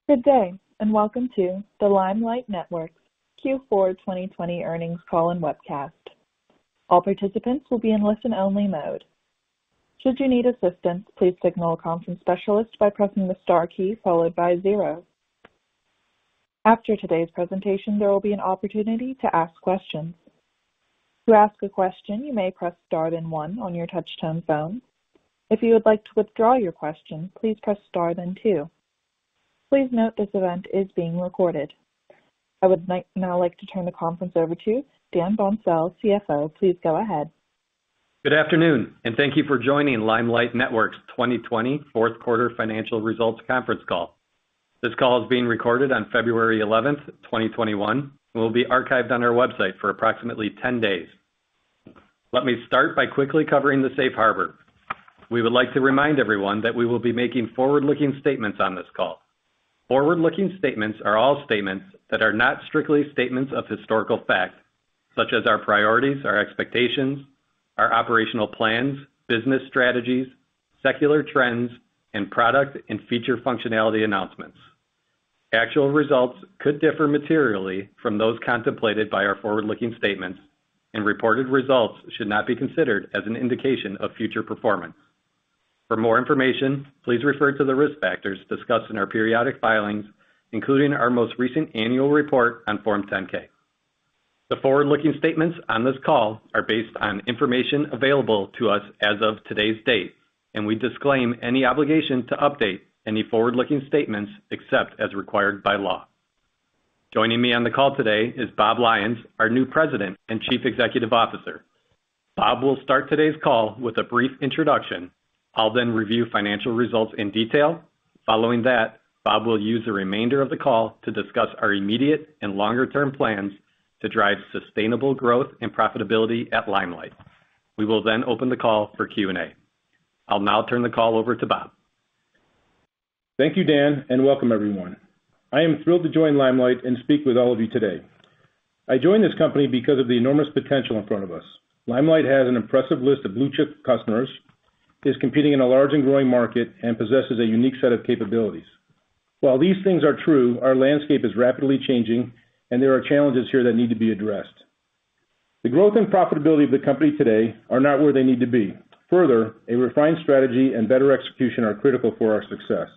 Good day, and welcome to the Limelight Networks Q4 2020 earnings call and webcast. All participants will be in listen-only mode. Should you need assistance, please signal a conference specialist by pressing the star key followed by 0. After today's presentation, there will be an opportunity to ask questions. To ask a question, you may press star then 1 on your touch-tone phone. If you would like to withdraw your question, please press star then 2. Please note this event is being recorded. I would now like to turn the conference over to Dan Bonsell, CFO. Please go ahead. Good afternoon, and thank you for joining Limelight Networks 2020 fourth quarter financial results conference call. This call is being recorded on February 11th, 2021, and will be archived on our website for approximately 10 days. Let me start by quickly covering the safe harbor. We would like to remind everyone that we will be making forward-looking statements on this call. Forward-looking statements are all statements that are not strictly statements of historical fact, such as our priorities, our expectations, our operational plans, business strategies, secular trends, and product and feature functionality announcements. Actual results could differ materially from those contemplated by our forward-looking statements, and reported results should not be considered as an indication of future performance. For more information, please refer to the risk factors discussed in our periodic filings, including our most recent annual report on Form 10-K. The forward-looking statements on this call are based on information available to us as of today's date, and we disclaim any obligation to update any forward-looking statements except as required by law. Joining me on the call today is Bob Lyons, our new President and Chief Executive Officer. Bob will start today's call with a brief introduction. I'll then review financial results in detail. Following that, Bob will use the remainder of the call to discuss our immediate and longer-term plans to drive sustainable growth and profitability at Limelight. We will then open the call for Q&A. I'll now turn the call over to Bob. Thank you, Dan, and welcome everyone. I am thrilled to join Limelight and speak with all of you today. I joined this company because of the enormous potential in front of us. Limelight has an impressive list of blue-chip customers, is competing in a large and growing market, and possesses a unique set of capabilities. While these things are true, our landscape is rapidly changing, and there are challenges here that need to be addressed. The growth and profitability of the company today are not where they need to be. Further, a refined strategy and better execution are critical for our success.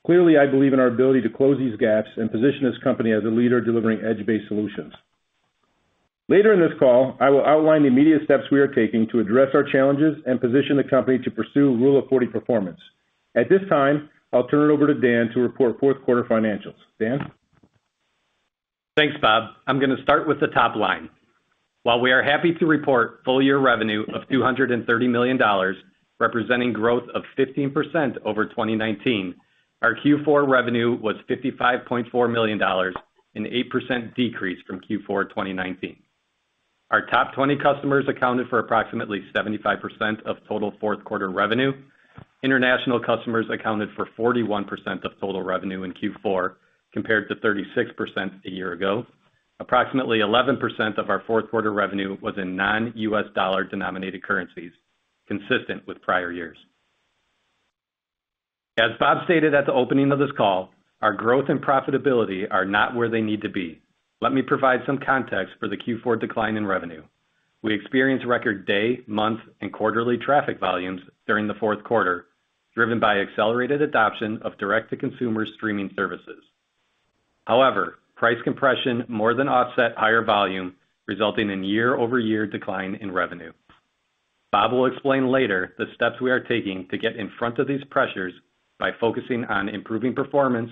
Clearly, I believe in our ability to close these gaps and position this company as a leader delivering edge-based solutions. Later in this call, I will outline the immediate steps we are taking to address our challenges and position the company to pursue Rule of 40 performance. At this time, I'll turn it over to Dan to report fourth quarter financials. Dan? Thanks, Bob. I'm going to start with the top line. While we are happy to report full-year revenue of $230 million, representing growth of 15% over 2019, our Q4 revenue was $55.4 million, an 8% decrease from Q4 2019. Our top 20 customers accounted for approximately 75% of total fourth quarter revenue. International customers accounted for 41% of total revenue in Q4, compared to 36% a year ago. Approximately 11% of our fourth quarter revenue was in non-US dollar denominated currencies, consistent with prior years. As Bob stated at the opening of this call, our growth and profitability are not where they need to be. Let me provide some context for the Q4 decline in revenue. We experienced record day, month, and quarterly traffic volumes during the fourth quarter, driven by accelerated adoption of direct-to-consumer streaming services. However, price compression more than offset higher volume, resulting in year-over-year decline in revenue. Bob will explain later the steps we are taking to get in front of these pressures by focusing on improving performance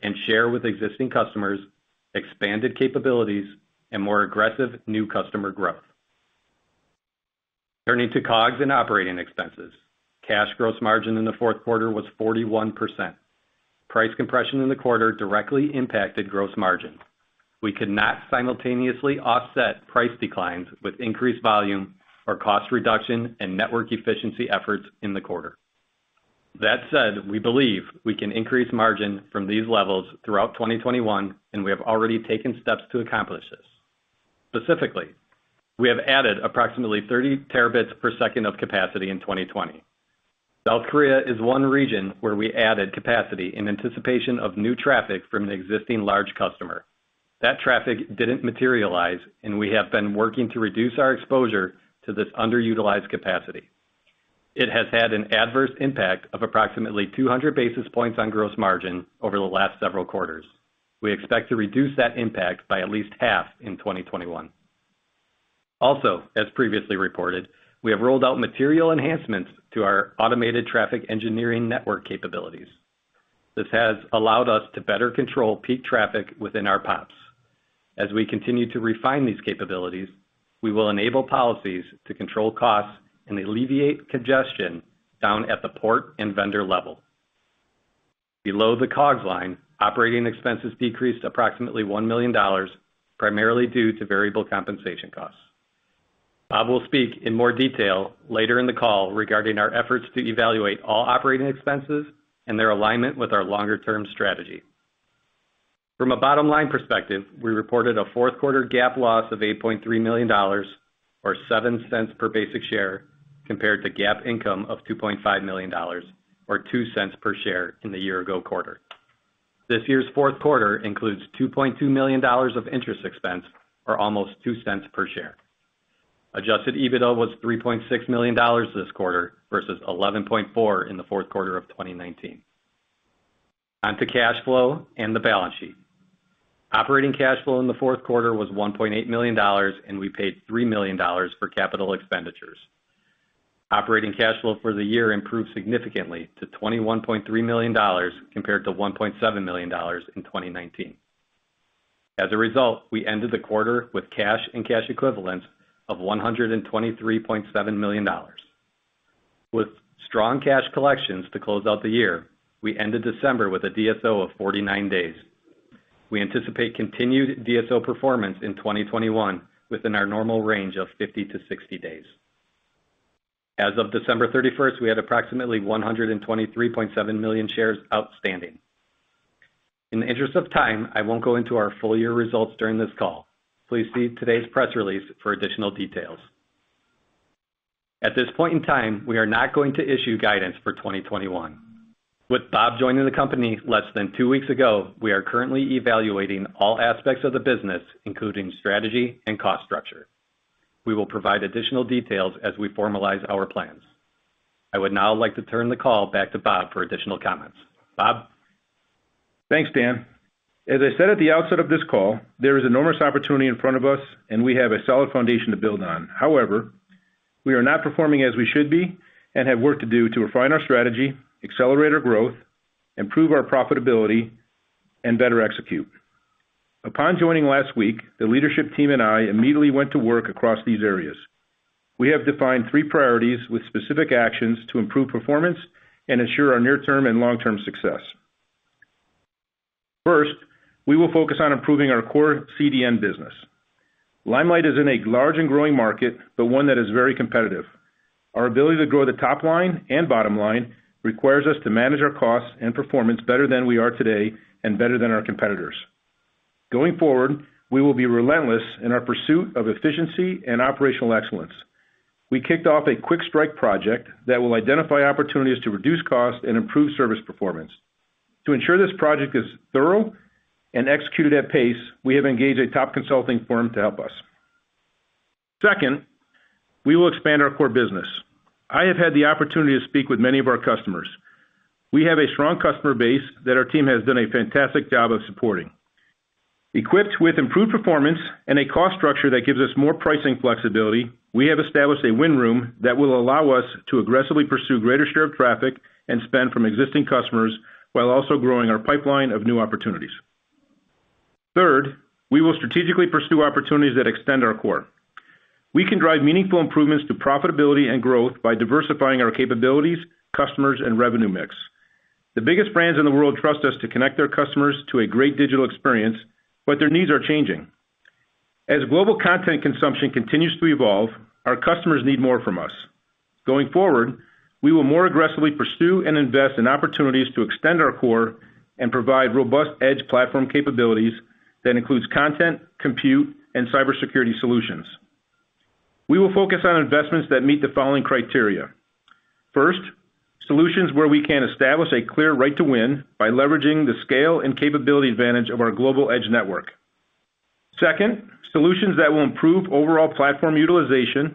and share with existing customers, expanded capabilities, and more aggressive new customer growth. Turning to COGS and operating expenses. Cash gross margin in the fourth quarter was 41%. Price compression in the quarter directly impacted gross margin. We could not simultaneously offset price declines with increased volume or cost reduction and network efficiency efforts in the quarter. That said, we believe we can increase margin from these levels throughout 2021, and we have already taken steps to accomplish this. Specifically, we have added approximately 30 terabits per second of capacity in 2020. South Korea is one region where we added capacity in anticipation of new traffic from an existing large customer. That traffic didn't materialize, and we have been working to reduce our exposure to this underutilized capacity. It has had an adverse impact of approximately 200 basis points on gross margin over the last several quarters. We expect to reduce that impact by at least half in 2021. Also, as previously reported, we have rolled out material enhancements to our automated traffic engineering network capabilities. This has allowed us to better control peak traffic within our POPs. As we continue to refine these capabilities, we will enable policies to control costs and alleviate congestion down at the port and vendor level. Below the COGS line, operating expenses decreased approximately $1 million, primarily due to variable compensation costs. Bob will speak in more detail later in the call regarding our efforts to evaluate all operating expenses and their alignment with our longer-term strategy. From a bottom-line perspective, we reported a fourth quarter GAAP loss of $8.3 million, or 7 cents per basic share, compared to GAAP income of $2.5 million, or 2 cents per share in the year-ago quarter. This year's fourth quarter includes $2.2 million of interest expense, or almost 2 cents per share. Adjusted EBITDA was $3.6 million this quarter versus $11.4 million in the fourth quarter of 2019. On to cash flow and the balance sheet. Operating cash flow in the fourth quarter was $1.8 million, and we paid $3 million for capital expenditures. Operating cash flow for the year improved significantly to $21.3 million compared to $1.7 million in 2019. As a result, we ended the quarter with cash and cash equivalents of $123.7 million. With strong cash collections to close out the year, we ended December with a DSO of 49 days. We anticipate continued DSO performance in 2021 within our normal range of 50 to 60 days. As of December 31st, we had approximately 123.7 million shares outstanding. In the interest of time, I won't go into our full year results during this call. Please see today's press release for additional details. At this point in time, we are not going to issue guidance for 2021. With Bob joining the company less than 2 weeks ago, we are currently evaluating all aspects of the business, including strategy and cost structure. We will provide additional details as we formalize our plans. I would now like to turn the call back to Bob for additional comments. Bob? Thanks, Dan. As I said at the outset of this call, there is enormous opportunity in front of us, and we have a solid foundation to build on. However, we are not performing as we should be and have work to do to refine our strategy, accelerate our growth, improve our profitability, and better execute. Upon joining last week, the leadership team and I immediately went to work across these areas. We have defined 3 priorities with specific actions to improve performance and ensure our near-term and long-term success. First, we will focus on improving our core CDN business. Limelight is in a large and growing market, but one that is very competitive. Our ability to grow the top line and bottom line requires us to manage our costs and performance better than we are today and better than our competitors. Going forward, we will be relentless in our pursuit of efficiency and operational excellence. We kicked off a quick strike project that will identify opportunities to reduce costs and improve service performance. To ensure this project is thorough and executed at pace, we have engaged a top consulting firm to help us. Second, we will expand our core business. I have had the opportunity to speak with many of our customers. We have a strong customer base that our team has done a fantastic job of supporting. Equipped with improved performance and a cost structure that gives us more pricing flexibility, we have established a win room that will allow us to aggressively pursue greater share of traffic and spend from existing customers while also growing our pipeline of new opportunities. Third, we will strategically pursue opportunities that extend our core. We can drive meaningful improvements to profitability and growth by diversifying our capabilities, customers, and revenue mix. The biggest brands in the world trust us to connect their customers to a great digital experience, but their needs are changing. As global content consumption continues to evolve, our customers need more from us. Going forward, we will more aggressively pursue and invest in opportunities to extend our core and provide robust edge platform capabilities that includes content, compute, and cybersecurity solutions. We will focus on investments that meet the following criteria. First, solutions where we can establish a clear right to win by leveraging the scale and capability advantage of our global edge network. Second, solutions that will improve overall platform utilization.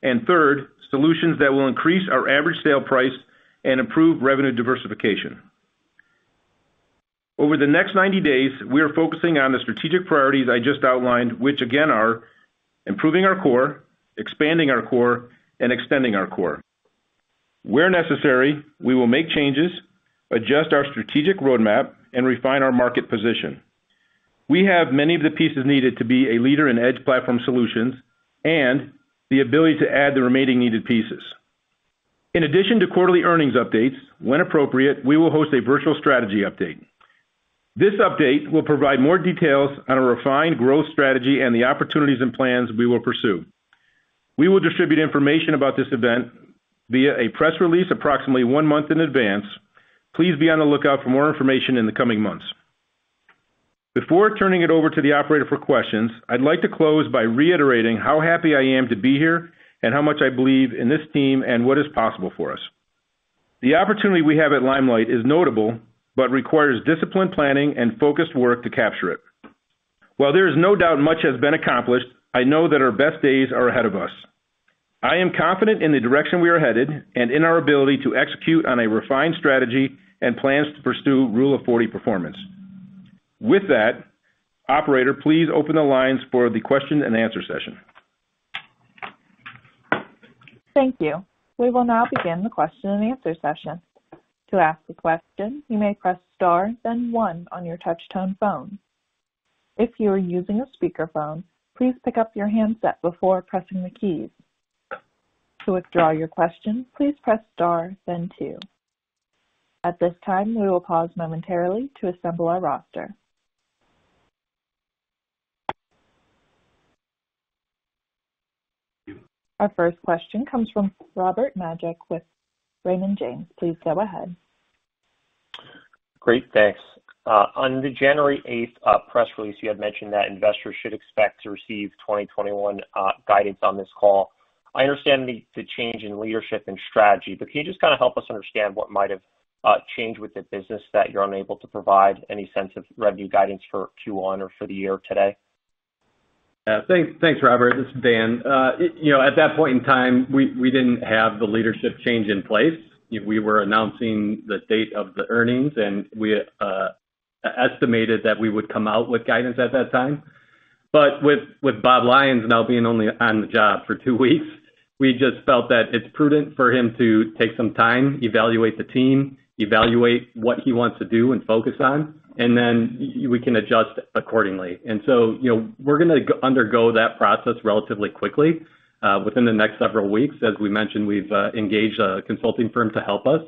And third, solutions that will increase our average sale price and improve revenue diversification. Over the next 90 days, we are focusing on the strategic priorities I just outlined, which again are improving our core, expanding our core, and extending our core. Where necessary, we will make changes, adjust our strategic roadmap, and refine our market position. We have many of the pieces needed to be a leader in edge platform solutions and the ability to add the remaining needed pieces. In addition to quarterly earnings updates, when appropriate, we will host a virtual strategy update. This update will provide more details on a refined growth strategy and the opportunities and plans we will pursue. We will distribute information about this event via a press release approximately 1 month in advance. Please be on the lookout for more information in the coming months. Before turning it over to the operator for questions, I'd like to close by reiterating how happy I am to be here and how much I believe in this team and what is possible for us. The opportunity we have at Limelight is notable, but requires disciplined planning and focused work to capture it. While there is no doubt much has been accomplished, I know that our best days are ahead of us. I am confident in the direction we are headed and in our ability to execute on a refined strategy and plans to pursue Rule of 40 performance. With that, operator, please open the lines for the question and answer session. Thank you. We will now begin the question and answer session. To ask a question, you may press star, then 1 on your touch-tone phone. If you are using a speakerphone, please pick up your handset before pressing the keys. To withdraw your question, please press star, then 2. At this time, we will pause momentarily to assemble our roster. Our first question comes from Robert Majek with Raymond James. Please go ahead. Great, thanks. On the January 8th press release, you had mentioned that investors should expect to receive 2021 guidance on this call. I understand the change in leadership and strategy, but can you just kind of help us understand what might have changed with the business that you're unable to provide any sense of revenue guidance for Q1 or for the year today? Thanks, Robert. This is Dan. At that point in time, we didn't have the leadership change in place. We were announcing the date of the earnings, and we estimated that we would come out with guidance at that time. But with Bob Lyons now being only on the job for 2 weeks, we just felt that it's prudent for him to take some time, evaluate the team, evaluate what he wants to do and focus on, and then we can adjust accordingly. And so, we're going to undergo that process relatively quickly within the next several weeks. As we mentioned, we've engaged a consulting firm to help us.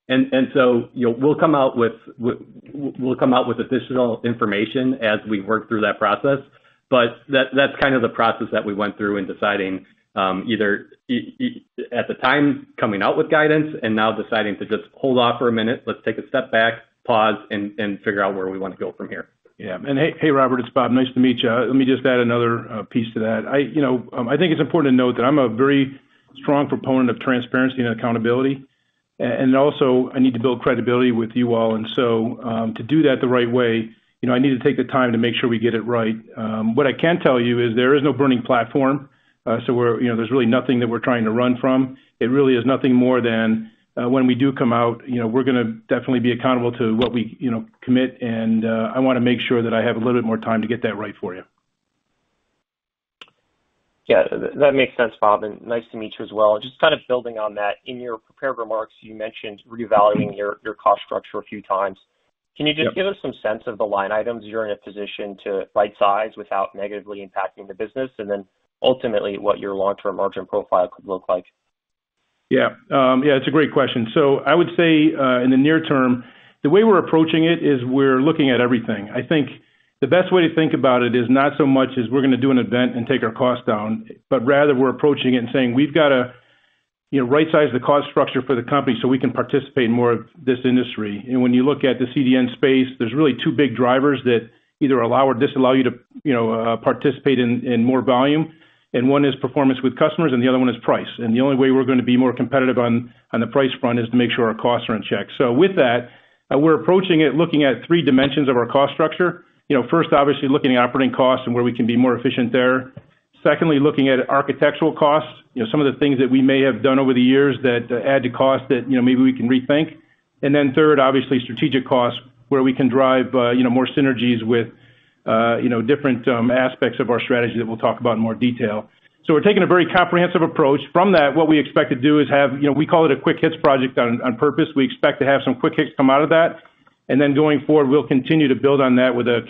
And so, we'll come out with additional information as we work through that process. But that's kind of the process that we went through in deciding either at the time coming out with guidance and now deciding to just hold off for a minute. Let's take a step back, pause, and figure out where we want to go from here. Yeah, and hey, Robert, it's Bob. Nice to meet you. Let me just add another piece to that. I think it's important to note that I'm a very strong proponent of transparency and accountability, and also I need to build credibility with you all. And so to do that the right way, I need to take the time to make sure we get it right. What I can tell you is there is no burning platform, so there's really nothing that we're trying to run from. It really is nothing more than when we do come out, we're going to definitely be accountable to what we, commit, and I want to make sure that I have a little bit more time to get that right for you. Yeah, that makes sense, Bob, and nice to meet you as well. Just kind of building on that, in your prepared remarks, you mentioned reevaluating your cost structure a few times. Can you just give us some sense of the line items you're in a position to right size without negatively impacting the business, and then ultimately what your long-term margin profile could look like? Yeah, it's a great question. So I would say in the near term, the way we're approaching it is we're looking at everything. I think the best way to think about it is not so much as we're going to do an event and take our costs down, but rather we're approaching it and saying we've got to right-size the cost structure for the company so we can participate in more of this industry. And when you look at the CDN space, there's really 2 big drivers that either allow or disallow you to participate in more volume. and one is performance with customers, and the other one is price. And the only way we're going to be more competitive on the price front is to make sure our costs are in check. So with that, we're approaching it looking at three dimensions of our cost structure. First, obviously, looking at operating costs and where we can be more efficient there. Secondly, looking at architectural costs, some of the things that we may have done over the years that add to cost that, maybe we can rethink. And then third, obviously, strategic costs where we can drive, more synergies with, different aspects of our strategy that we'll talk about in more detail. So we're taking a very comprehensive approach. From that, what we expect to do is have, we call it a quick hits project on purpose. We expect to have some quick hits come out of that. And then going forward, we'll continue to build on that with a,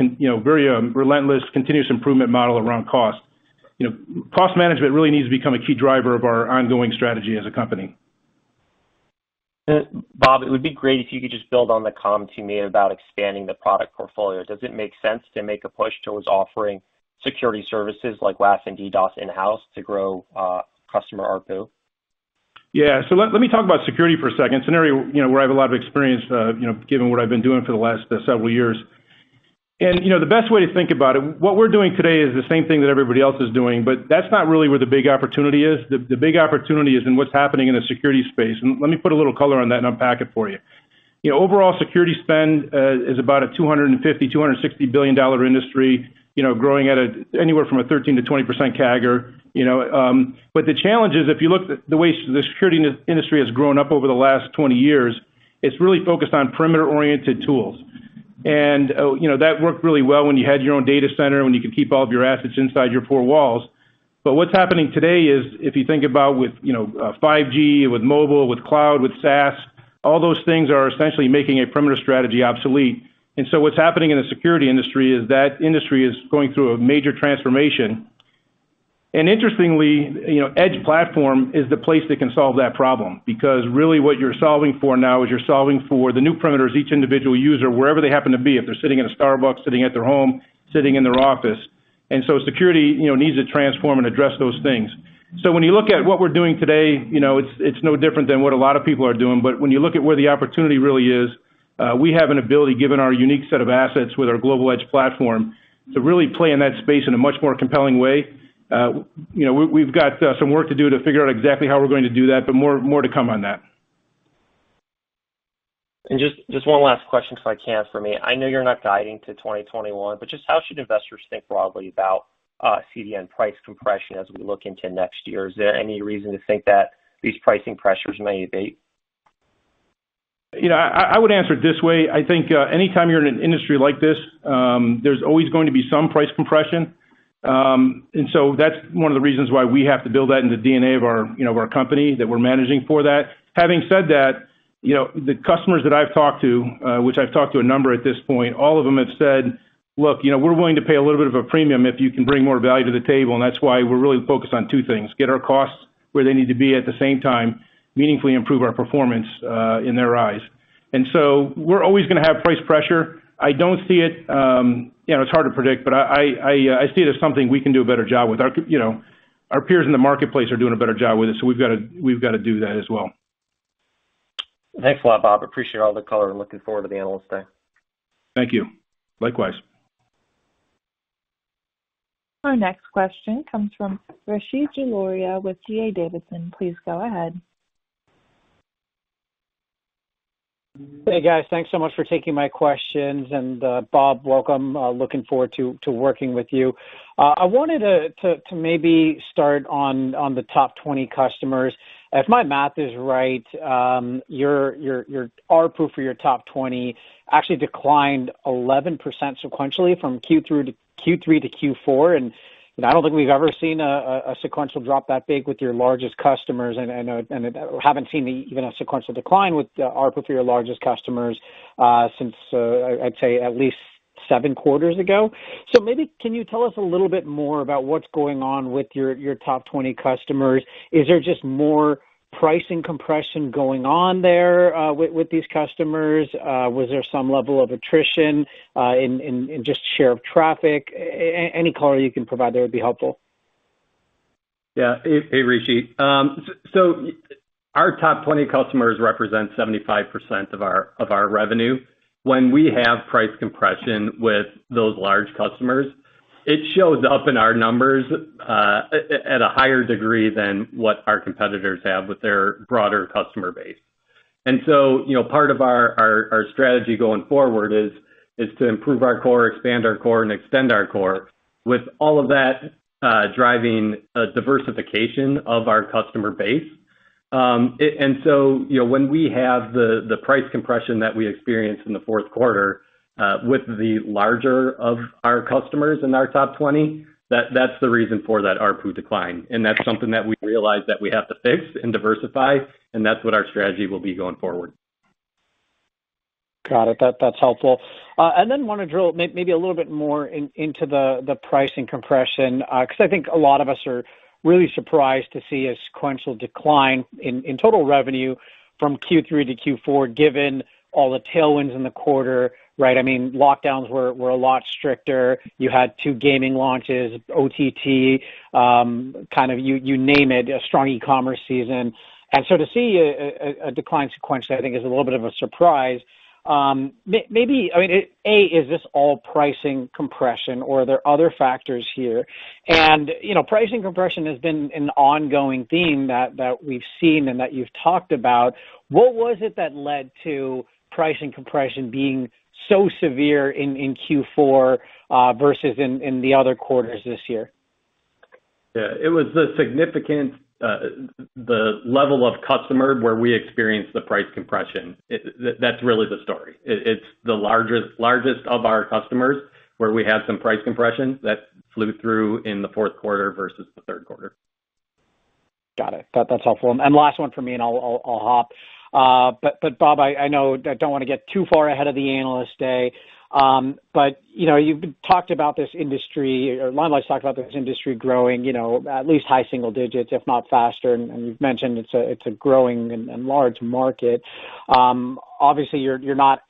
very relentless continuous improvement model around cost. Cost management really needs to become a key driver of our ongoing strategy as a company. Bob, it would be great if you could just build on the comments you made about expanding the product portfolio. Does it make sense to make a push towards offering security services like WAF and DDoS in-house to grow customer ARPU? Yeah, so let me talk about security for a second. It's an area where I have a lot of experience, given what I've been doing for the last several years. And the best way to think about it, what we're doing today is the same thing that everybody else is doing, but that's not really where the big opportunity is. The big opportunity is in what's happening in the security space. And let me put a little color on that and unpack it for you. Overall security spend is about a $250, $260 billion industry, growing at anywhere from a 13 to 20% CAGR. But the challenge is, if you look at the way the security industry has grown up over the last 20 years, it's really focused on perimeter-oriented tools. And, that worked really well when you had your own data center, when you could keep all of your assets inside your four walls. But what's happening today is, if you think about with, 5G, with mobile, with cloud, with SaaS, all those things are essentially making a perimeter strategy obsolete. And so what's happening in the security industry is that industry is going through a major transformation. And interestingly, Edge platform is the place that can solve that problem, because really what you're solving for now is you're solving for the new perimeters, each individual user, wherever they happen to be, if they're sitting in a Starbucks, sitting at their home, sitting in their office. And so security, needs to transform and address those things. So when you look at what we're doing today, it's no different than what a lot of people are doing. But when you look at where the opportunity really is, we have an ability, given our unique set of assets with our Global Edge platform, to really play in that space in a much more compelling way. We've got some work to do to figure out exactly how we're going to do that, but more to come on that. And just one last question, if I can, for me. I know you're not guiding to 2021, but just how should investors think broadly about CDN price compression as we look into next year? Is there any reason to think that these pricing pressures may abate? I would answer it this way. I think anytime you're in an industry like this, there's always going to be some price compression. And so that's one of the reasons why we have to build that in the DNA of our company, that we're managing for that. Having said that, the customers that I've talked to, which I've talked to a number at this point, all of them have said, look, we're willing to pay a little bit of a premium if you can bring more value to the table. And that's why we're really focused on two things: get our costs where they need to be, at the same time meaningfully improve our performance in their eyes. And so we're always going to have price pressure. I don't see it, it's hard to predict, but I see it as something we can do a better job with. Our peers in the marketplace are doing a better job with it, so we've got to do that as well. Thanks a lot, Bob. Appreciate all the color and looking forward to the Analyst Day. Thank you. Likewise. Our next question comes from Rishi Jaluria with D.A. Davidson. Please go ahead. Hey guys, thanks so much for taking my questions, and Bob, welcome. Looking forward to working with you. I wanted to maybe start on the top 20 customers. If my math is right, your ARPU for your top 20 actually declined 11% sequentially from Q3 to Q4, and I don't think we've ever seen a sequential drop that big with your largest customers, and haven't seen even a sequential decline with ARPU for your largest customers since I'd say at least 7 quarters ago. So maybe can you tell us a little bit more about what's going on with your top 20 customers? Is there just more pricing compression going on there with these customers? Was there some level of attrition in just share of traffic? Any color you can provide there would be helpful. Yeah. Hey Rishi. So our top 20 customers represent 75% of our revenue. When we have price compression with those large customers, it shows up in our numbers at a higher degree than what our competitors have with their broader customer base. And so, part of our strategy going forward is to improve our core, expand our core, and extend our core. With all of that driving a diversification of our customer base. And so, when we have the price compression that we experienced in the fourth quarter with the larger of our customers in our top 20, that's the reason for that ARPU decline. And that's something that we realize that we have to fix and diversify, and that's what our strategy will be going forward. Got it. That's helpful. And then want to drill maybe a little bit more into the pricing compression, because I think a lot of us are really surprised to see a sequential decline in total revenue from Q3 to Q4, given all the tailwinds in the quarter, right? I mean, lockdowns were a lot stricter. You had 2 gaming launches, OTT, kind of you name it, a strong e-commerce season. And so to see a decline sequentially, I think is a little bit of a surprise. Maybe, I mean, is this all pricing compression, or are there other factors here? And, pricing compression has been an ongoing theme that we've seen and that you've talked about. What was it that led to pricing compression being so severe in Q4 versus in the other quarters this year? Yeah, it was the significant the level of customer where we experienced the price compression. That's really the story. It's the largest of our customers where we had some price compression that flew through in the fourth quarter versus the third quarter. Got it. That's helpful. And last one for me, and I'll hop. But Bob, I know I don't want to get too far ahead of the analyst day. But you've talked about this industry, or Limelight's talked about this industry growing, at least high single digits, if not faster. And you've mentioned it's a growing and large market. Obviously, you're not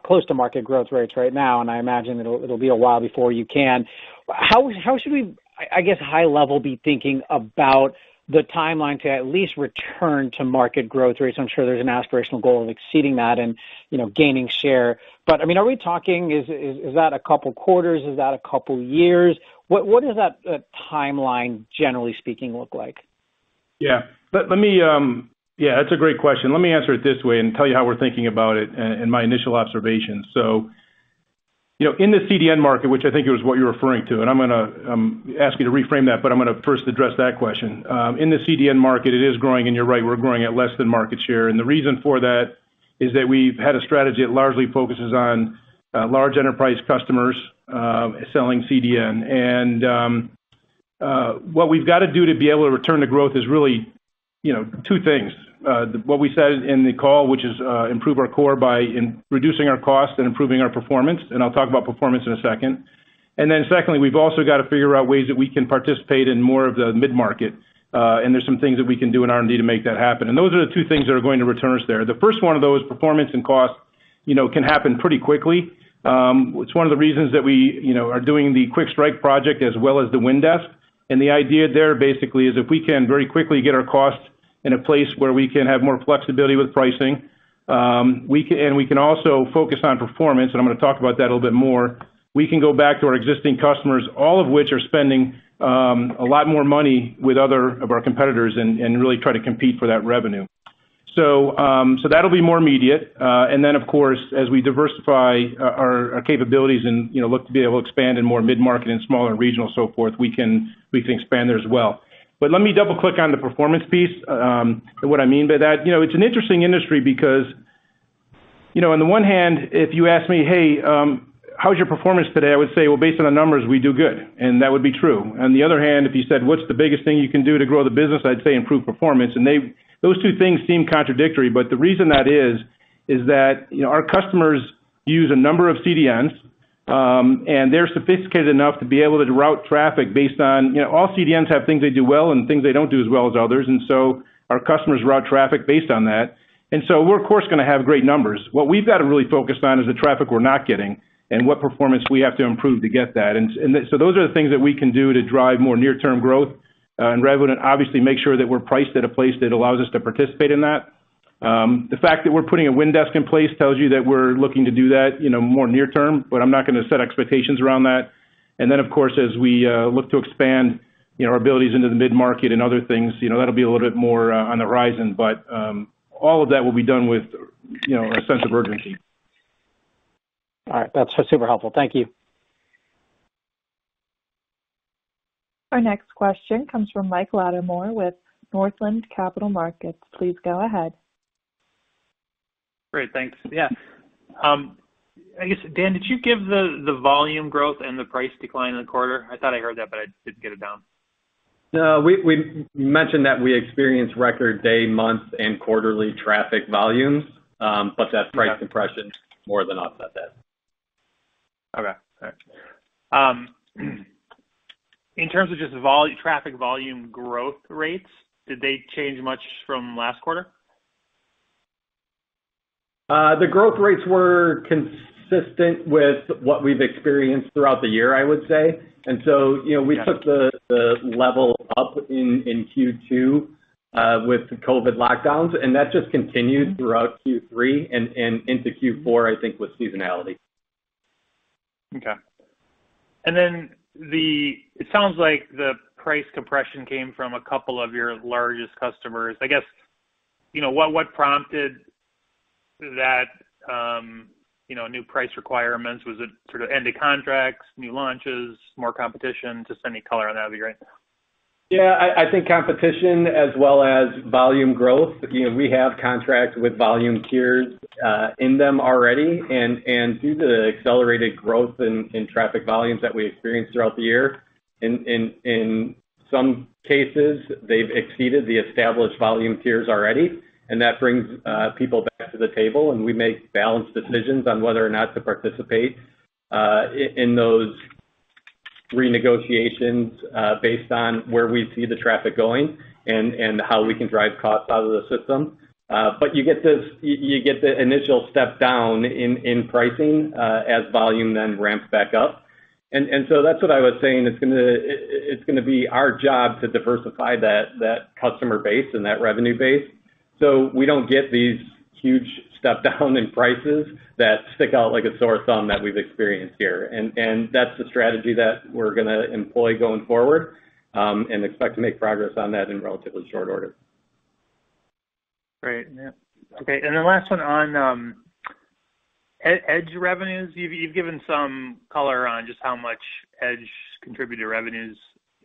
close to market growth rates right now, and I imagine it'll be a while before you can. How should we, I guess, high level, be thinking about the timeline to at least return to market growth rates? I'm sure there's an aspirational goal of exceeding that and, gaining share. But, I mean, are we talking, is that a couple quarters? Is that a couple years? What does that timeline, generally speaking, look like? Yeah, let me, that's a great question. Let me answer it this way and tell you how we're thinking about it and my initial observations. So, in the CDN market, which I think was what you're referring to, and I'm going to ask you to reframe that, but I'm going to first address that question. In the CDN market, it is growing, and you're right, we're growing at less than market share. And the reason for that is that we've had a strategy that largely focuses on large enterprise customers selling CDN. And what we've got to do to be able to return to growth is really, 2 things. What we said in the call, which is improve our core by reducing our cost and improving our performance, and I'll talk about performance in a second. And then secondly, we've also got to figure out ways that we can participate in more of the mid-market, and there's some things that we can do in R&D to make that happen. And those are the 2 things that are going to return us there. The first one of those, performance and cost, can happen pretty quickly. It's one of the reasons that we, are doing the Quick Strike project as well as the Windesk. And the idea there basically is if we can very quickly get our costs in a place where we can have more flexibility with pricing, we can also focus on performance, and I'm going to talk about that a little bit more. We can go back to our existing customers, all of which are spending a lot more money with other of our competitors and really try to compete for that revenue. So that'll be more immediate. And then, of course, as we diversify our capabilities and look to be able to expand in more mid-market and smaller regional, so forth, we can expand there as well. But let me double click on the performance piece. And what I mean by that, it's an interesting industry because, on the one hand, if you ask me, hey, how's your performance today? I would say, well, based on the numbers, we do good. And that would be true. On the other hand, if you said, what's the biggest thing you can do to grow the business? I'd say improve performance. And those 2 things seem contradictory. But the reason that is that, our customers use a number of CDNs. And they're sophisticated enough to be able to route traffic based on, all CDNs have things they do well and things they don't do as well as others. And so our customers route traffic based on that. And so we're, of course, going to have great numbers. What we've got to really focus on is the traffic we're not getting and what performance we have to improve to get that. And so those are the things that we can do to drive more near-term growth and revenue, and obviously make sure that we're priced at a place that allows us to participate in that. The fact that we're putting a Windesk in place tells you that we're looking to do that, more near term, but I'm not going to set expectations around that. And then, of course, as we look to expand, our abilities into the mid-market and other things, that'll be a little bit more on the horizon. But all of that will be done with, a sense of urgency. All right, that's super helpful. Thank you. Our next question comes from Mike Lattimore with Northland Capital Markets. Please go ahead. Great, thanks. Yeah. I guess, Dan, did you give the volume growth and the price decline in the quarter? I thought I heard that, but I didn't get it down. No, we mentioned that we experienced record day, month, and quarterly traffic volumes, but that price compression more than offset that. Okay. All right. In terms of just traffic volume growth rates, did they change much from last quarter? The growth rates were consistent with what we've experienced throughout the year, I would say. And so, we took the level up in Q2 with the COVID lockdowns, and that just continued throughout Q3 and into Q4, I think, with seasonality. Okay. And then it sounds like the price compression came from a couple of your largest customers. I guess, what prompted that, new price requirements? Was it sort of end of contracts, new launches, more competition? Just any color on that would be great. Yeah, I think competition as well as volume growth. We have contracts with volume tiers in them already, and due to the accelerated growth in traffic volumes that we experienced throughout the year, in some cases, they've exceeded the established volume tiers already, and that brings people back to the table, and we make balanced decisions on whether or not to participate in those renegotiations based on where we see the traffic going and how we can drive costs out of the system. But you get the initial step down in pricing as volume then ramps back up. And so that's what I was saying. It's gonna be our job to diversify that customer base and that revenue base, so we don't get these huge step down in prices that stick out like a sore thumb that we've experienced here. And that's the strategy that we're gonna employ going forward, and expect to make progress on that in relatively short order. Great. Yeah. Okay. And then last one on Edge revenues. You've given some color on just how much Edge contributed to revenues,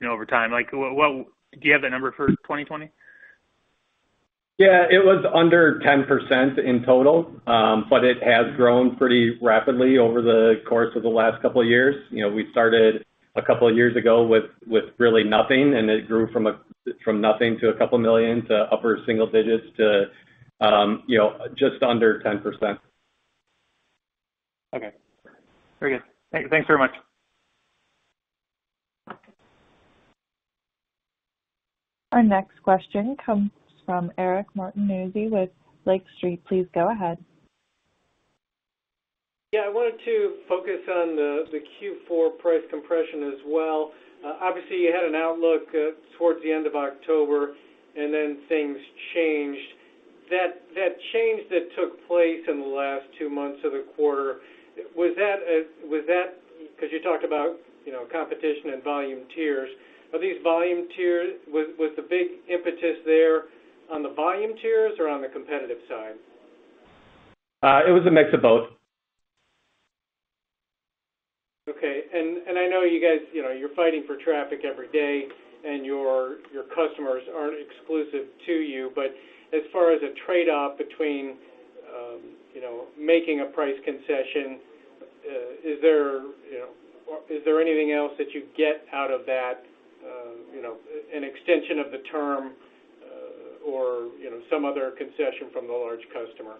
over time. Like, what do you have that number for 2020? Yeah, it was under 10% in total, but it has grown pretty rapidly over the course of the last couple of years. We started a couple of years ago with really nothing, and it grew from nothing to a couple million to upper single digits to just under 10%. Okay, very good. Thanks very much. Our next question comes from Eric Martinuzzi with Lake Street. Please go ahead. Yeah, I wanted to focus on the Q4 price compression as well. Obviously, you had an outlook towards the end of October, and then things changed. That change that took place in the last 2 months of the quarter, was that because you talked about competition and volume tiers? Are these volume tiers? Was the big impetus there on the volume tiers or on the competitive side? It was a mix of both. Okay, and I know you guys, you're fighting for traffic every day, and your customers aren't exclusive to you. But as far as a trade-off between, making a price concession, is there anything else that you get out of that? An extension of the term, or some other concession from the large customer?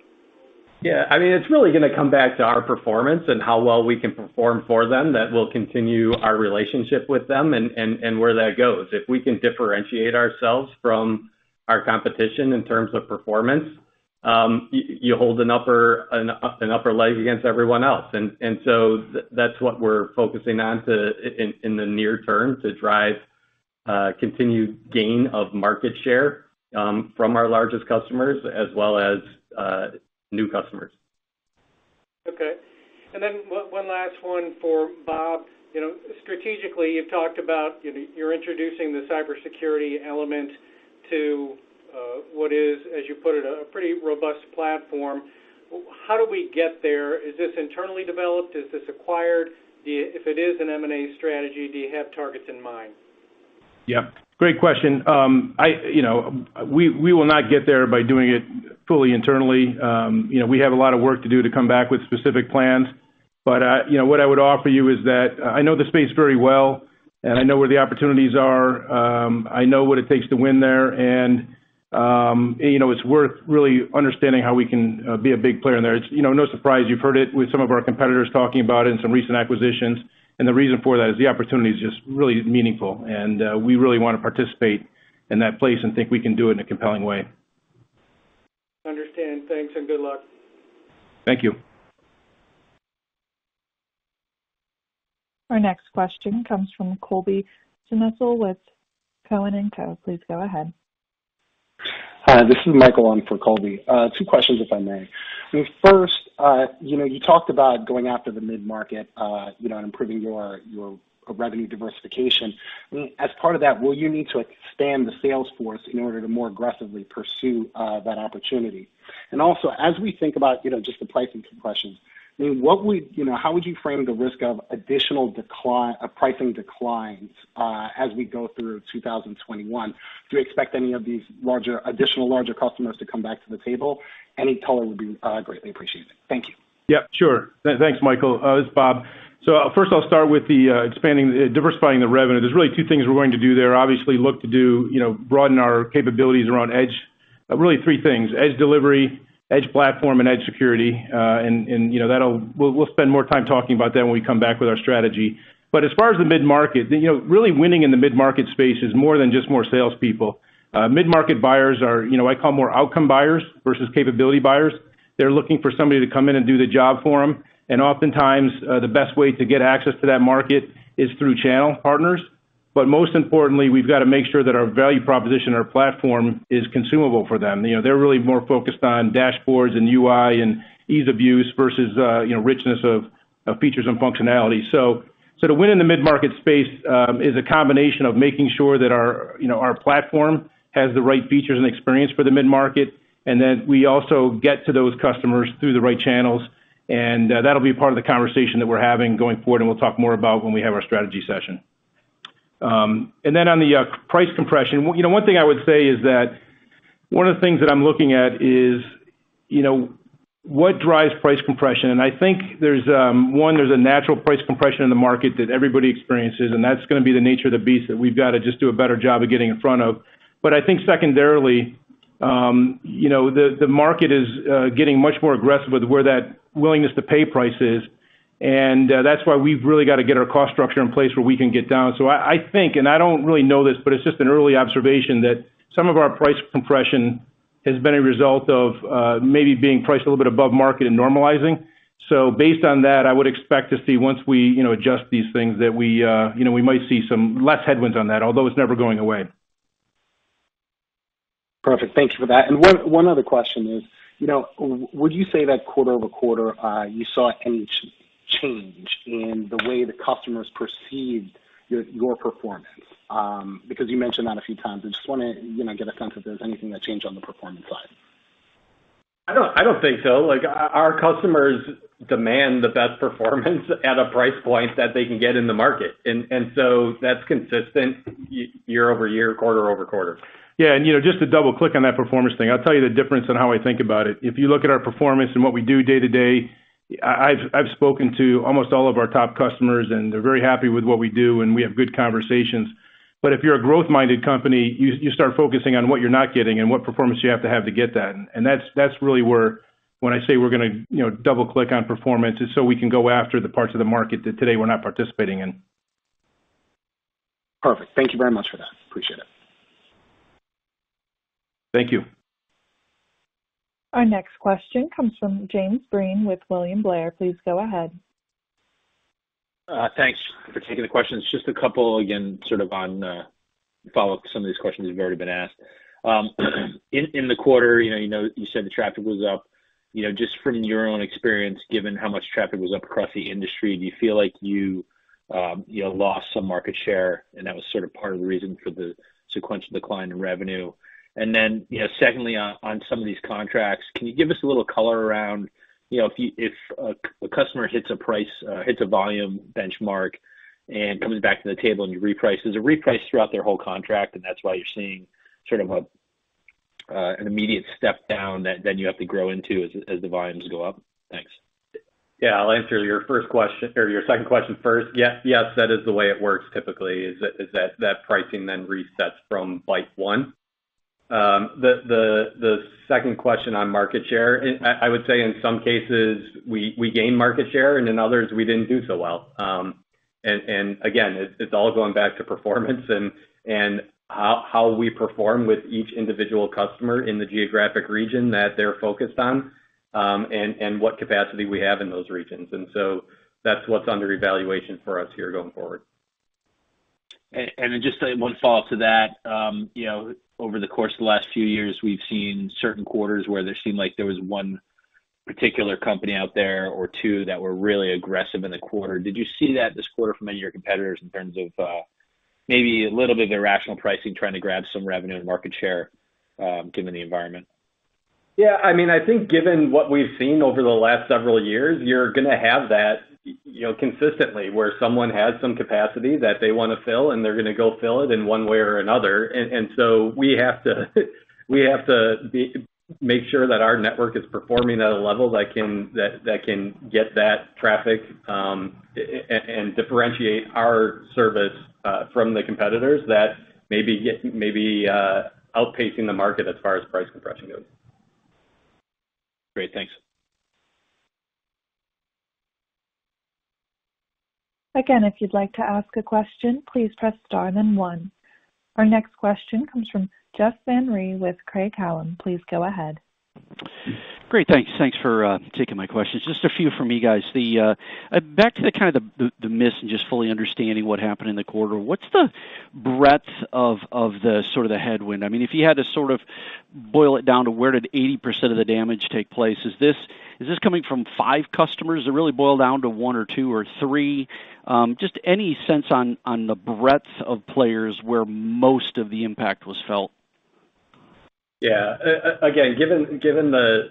Yeah, I mean, it's really going to come back to our performance and how well we can perform for them that will continue our relationship with them and where that goes. If we can differentiate ourselves from our competition in terms of performance, you hold an upper leg against everyone else. And so that's what we're focusing on in the near term to drive continued gain of market share from our largest customers as well as new customers. Okay. And then one last one for Bob. Strategically, you've talked about you're introducing the cybersecurity element to what is, as you put it, a pretty robust platform. How do we get there? Is this internally developed? Is this acquired? If it is an M&A strategy, do you have targets in mind? Yeah, great question. We will not get there by doing it fully internally. We have a lot of work to do to come back with specific plans. But what I would offer you is that I know the space very well, and I know where the opportunities are. I know what it takes to win there, and it's worth really understanding how we can be a big player in there. It's no surprise you've heard it with some of our competitors talking about it in some recent acquisitions. And the reason for that is the opportunity is just really meaningful, and we really want to participate in that place and think we can do it in a compelling way. Understand. Thanks, and good luck. Thank you. Our next question comes from Colby Synesael with Cohen & Co. Please go ahead. Hi, this is Michael on for Colby. Two questions, if I may. First, you talked about going after the mid-market, and improving your revenue diversification. As part of that, will you need to expand the sales force in order to more aggressively pursue that opportunity? And also, as we think about, just the pricing compressions, how would you frame the risk of additional pricing declines as we go through 2021? Do you expect any of these additional larger customers to come back to the table? Any color would be greatly appreciated. Thank you. Yeah, sure. Thanks, Michael. This is Bob. So first I'll start with the diversifying the revenue. There's really two things we're going to do there. Obviously look to do, broaden our capabilities around edge. Really three things: edge delivery, edge platform, and edge security. We'll spend more time talking about that when we come back with our strategy. But as far as the mid-market, really winning in the mid-market space is more than just more salespeople. Mid-market buyers are, I call more outcome buyers versus capability buyers. They're looking for somebody to come in and do the job for them. And oftentimes, the best way to get access to that market is through channel partners. But most importantly, we've got to make sure that our value proposition, our platform, is consumable for them. They're really more focused on dashboards and UI and ease of use versus, richness of features and functionality. So to win in the mid-market space is a combination of making sure that our platform has the right features and experience for the mid-market, and then we also get to those customers through the right channels. And that'll be part of the conversation that we're having going forward, and we'll talk more about when we have our strategy session. And then on the price compression, one thing I would say is that one of the things that I'm looking at is, what drives price compression? And I think there's a natural price compression in the market that everybody experiences, and that's going to be the nature of the beast that we've got to just do a better job of getting in front of. But I think secondarily, the market is getting much more aggressive with where that willingness to pay price is. And that's why we've really got to get our cost structure in place where we can get down. So I think, and I don't really know this, but it's just an early observation that some of our price compression has been a result of maybe being priced a little bit above market and normalizing. So based on that, I would expect to see once we adjust these things that we might see some less headwinds on that, although it's never going away. Perfect. Thank you for that. And one other question is, would you say that quarter over quarter you saw any change in the way the customers perceived your performance? Because you mentioned that a few times. I just want to get a sense if there's anything that changed on the performance side. I don't think so. Like, our customers demand the best performance at a price point that they can get in the market, and so that's consistent year over year, quarter over quarter. Yeah, and just to double click on that performance thing, I'll tell you the difference in how I think about it. If you look at our performance and what we do day to day, I've spoken to almost all of our top customers, and they're very happy with what we do, and we have good conversations. But if you're a growth-minded company, you start focusing on what you're not getting and what performance you have to get that. And that's really where, when I say we're going to double click on performance, is so we can go after the parts of the market that today we're not participating in. Perfect. Thank you very much for that. Appreciate it. Thank you. Our next question comes from James Breen with William Blair. Please go ahead. Thanks for taking the questions. Just a couple, again, sort of on follow-up to some of these questions that have already been asked. In the quarter, you said the traffic was up just from your own experience, given how much traffic was up across the industry, do you feel like you lost some market share, and that was sort of part of the reason for the sequential decline in revenue? And then, secondly, on some of these contracts, can you give us a little color around, if a customer hits a volume benchmark and comes back to the table and you reprice, is it reprice throughout their whole contract, and that's why you're seeing sort of an immediate step down that then you have to grow into as the volumes go up? Thanks. Yeah, I'll answer your first question or your second question first. Yes, that is the way it works typically, is that pricing then resets from byte one. The second question on market share, I would say in some cases we gained market share, and in others we didn't do so well. And again, it's all going back to performance and how we perform with each individual customer in the geographic region that they're focused on, and what capacity we have in those regions. And so that's what's under evaluation for us here going forward. And then just one follow-up to that, over the course of the last few years, we've seen certain quarters where there seemed like there was one particular company out there or two that were really aggressive in the quarter. Did you see that this quarter from any of your competitors in terms of maybe a little bit of irrational pricing, trying to grab some revenue and market share, given the environment? Yeah, I mean, I think given what we've seen over the last several years, you're going to have that, consistently, where someone has some capacity that they want to fill, and they're going to go fill it in one way or another. And so we have to make sure that our network is performing at a level that can get that traffic and differentiate our service from the competitors that maybe outpacing the market as far as price compression goes. Great, thanks. Again, if you'd like to ask a question, please press star then one. Our next question comes from Jeff Van Rhee with Craig-Hallum. Please go ahead. Great, thanks. Thanks for taking my questions. Just a few from me, guys. Back to the kind of the miss and just fully understanding what happened in the quarter. What's the breadth of the sort of the headwind? I mean, if you had to sort of boil it down to where did 80% of the damage take place, is this coming from 5 customers? Does it really boil down to 1 or 2 or 3? Just any sense on the breadth of players where most of the impact was felt? Yeah. Again, given the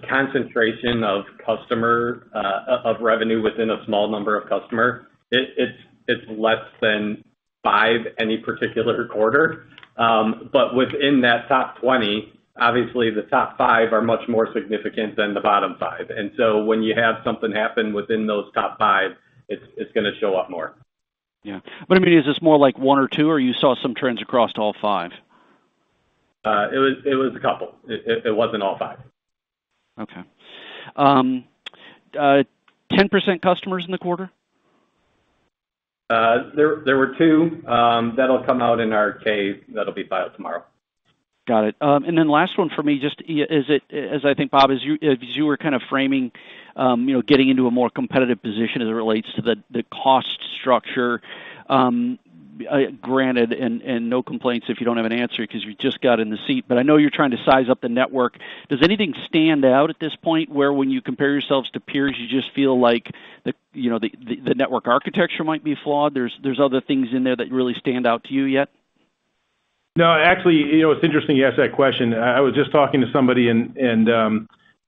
concentration of customer of revenue within a small number of customer, it's less than 5 any particular quarter. But within that top 20, obviously the top 5 are much more significant than the bottom 5. And so when you have something happen within those top 5, it's going to show up more. Yeah. But I mean, is this more like 1 or 2, or you saw some trends across all 5? It was a couple. It wasn't all 5. Okay. 10% customers in the quarter? There were 2 that'll come out in our K that'll be filed tomorrow. Got it. And then last one for me, just as I think, Bob, as you were kind of framing, getting into a more competitive position as it relates to the cost structure. Granted, and no complaints if you don't have an answer because you just got in the seat, but I know you're trying to size up the network. Does anything stand out at this point where when you compare yourselves to peers, you just feel like the network architecture might be flawed? There's other things in there that really stand out to you yet? No, actually, it's interesting you asked that question. I was just talking to somebody and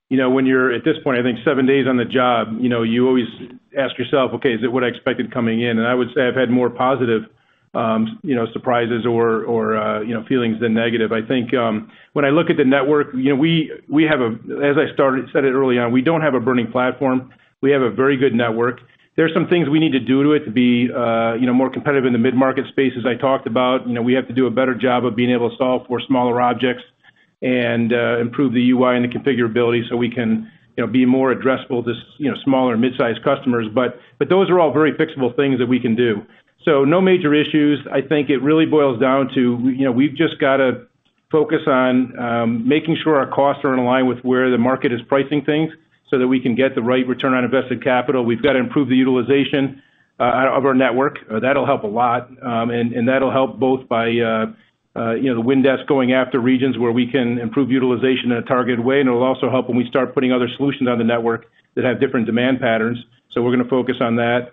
when you're at this point, I think 7 days on the job, you always ask yourself, okay, is it what I expected coming in? And I would say I've had more positive surprises or feelings than negative. I think when I look at the network, we have as I said it early on, we don't have a burning platform. We have a very good network. There's some things we need to do to it to be more competitive in the mid-market space, as I talked about. We have to do a better job of being able to solve for smaller objects and improve the UI and the configurability so we can be more addressable to smaller and mid-sized customers. But those are all very fixable things that we can do. So no major issues. I think it really boils down to, we've just got to focus on making sure our costs are in line with where the market is pricing things so that we can get the right return on invested capital. We've got to improve the utilization of our network. That'll help a lot. And that'll help both by the wind desk going after regions where we can improve utilization in a targeted way, and it'll also help when we start putting other solutions on the network that have different demand patterns. So we're going to focus on that.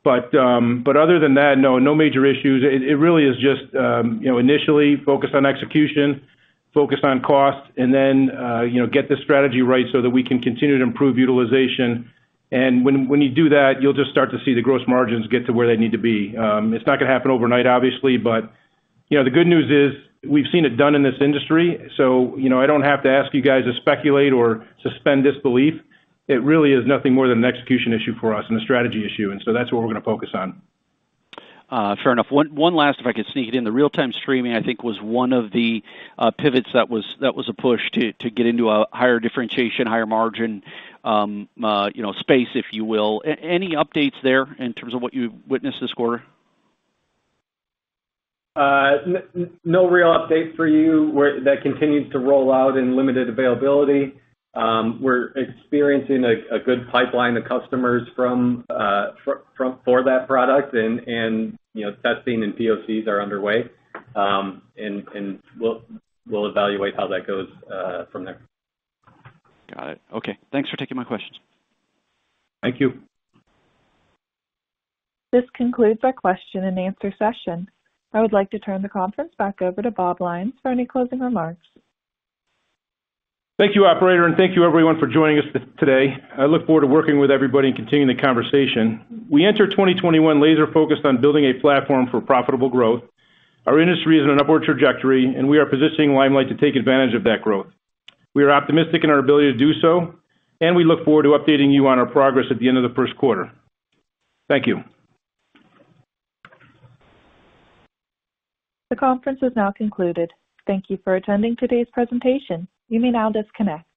But other than that, no major issues. It really is just initially focus on execution, focus on cost, and then get the strategy right so that we can continue to improve utilization. And when you do that, you'll just start to see the gross margins get to where they need to be. It's not going to happen overnight, obviously, but the good news is we've seen it done in this industry. So I don't have to ask you guys to speculate or suspend disbelief. It really is nothing more than an execution issue for us and a strategy issue, and so that's what we're going to focus on. Fair enough. One last, if I could sneak it in, the real-time streaming, I think, was one of the pivots that was a push to get into a higher differentiation, higher margin, space, if you will. Any updates there in terms of what you witnessed this quarter? No real update for you. That continues to roll out in limited availability. We're experiencing a good pipeline of customers for that product, and testing and POCs are underway, and we'll evaluate how that goes from there. Got it. Okay. Thanks for taking my questions. Thank you. This concludes our question and answer session. I would like to turn the conference back over to Bob Lyons for any closing remarks. Thank you, operator, and thank you, everyone, for joining us today. I look forward to working with everybody and continuing the conversation. We enter 2021 laser-focused on building a platform for profitable growth. Our industry is in an upward trajectory, and we are positioning Limelight to take advantage of that growth. We are optimistic in our ability to do so, and we look forward to updating you on our progress at the end of the first quarter. Thank you. The conference is now concluded. Thank you for attending today's presentation. You may now disconnect.